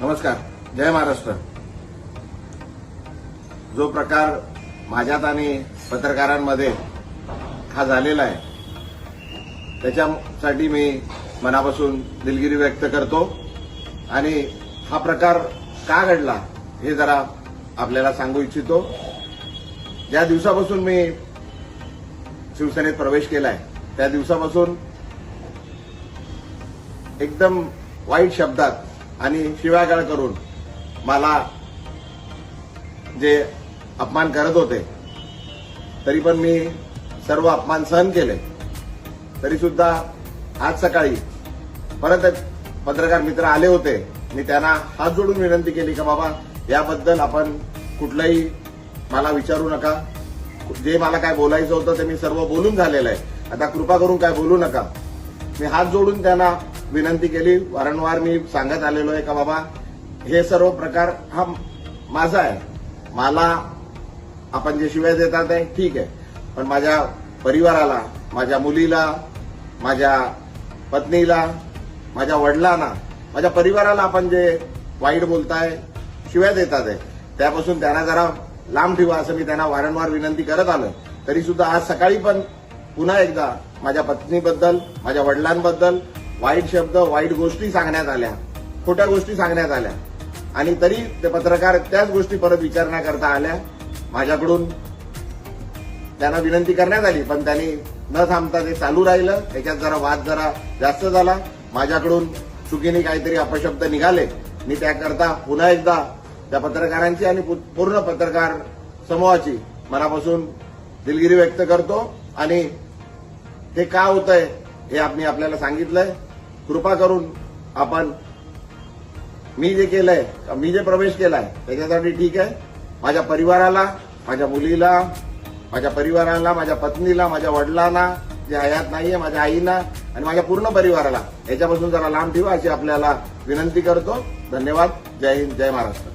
नमस्कार. जय महाराष्ट्र. जो प्रकार माझ्यात आणि पत्रकारांमध्ये हा झालेला आहे त्याच्यासाठी मी मनापासून दिलगिरी व्यक्त करतो आणि हा प्रकार का घडला हे जरा आपल्याला सांगू इच्छितो. ज्या दिवसापासून मी शिवसेनेत प्रवेश केलाय त्या दिवसापासून एकदम वाईट शब्दात आणि शिव्यागाळ करून मला जे अपमान करत होते तरी पण मी सर्व अपमान सहन केले. तरी सुद्धा आज सकाळी परत पत्रकार मित्र आले होते. मी त्यांना हात जोडून विनंती केली की बाबा याबद्दल आपण कुठलंही मला विचारू नका. जे मला काय बोलायचं होतं ते मी सर्व बोलून झालेलं आहे. आता कृपा करून काय बोलू नका. मी हात जोडून त्यांना विनंती केली. वारंवार मी सांगत आलेलो आहे का बाबा हे सर्व प्रकार हा माझा आहे. मला आपण जे शिव्या देतात आहे ठीक आहे, पण माझ्या परिवाराला, माझ्या मुलीला, माझ्या पत्नीला, माझ्या वडिलांना, माझ्या परिवाराला आपण जे वाईट बोलताय, शिव्या देतात आहे त्यापासून त्यांना जरा लांब ठेवा असं मी त्यांना वारंवार विनंती करत आलोय. तरी सुद्धा आज सकाळी पण पुन्हा एकदा माझ्या पत्नीबद्दल, माझ्या वडिलांबद्दल वाईट शब्द, वाईट गोष्टी सांगण्यात आल्या, खोट्या गोष्टी सांगण्यात आल्या आणि तरी ते पत्रकार त्याच गोष्टी परत विचारण्याकरता आल्या. माझ्याकडून त्यांना विनंती करण्यात आली पण त्यांनी न थांबता ते चालू राहिलं. त्याच्यात जरा वाद जरा जास्त झाला. माझ्याकडून चुकीने काहीतरी अपशब्द निघाले. मी त्याकरता पुन्हा एकदा त्या पत्रकारांची आणि पूर्ण पत्रकार समूहाची मनापासून दिलगिरी व्यक्त करतो आणि हे का होतंय हे मी आपल्याला सांगितलंय. कृपा करून आपण मी जे केलंय, मी जे प्रवेश केलाय त्याच्यासाठी ठीक आहे. माझ्या परिवाराला, माझ्या मुलीला, माझ्या परिवाराला, माझ्या पत्नीला, माझ्या वडिलांना जे हयात नाहीये, माझ्या आईना आणि माझ्या पूर्ण परिवाराला याच्यापासून जरा लांब ठेवा अशी आपल्याला विनंती करतो. धन्यवाद. जय हिंद. जय महाराष्ट्र.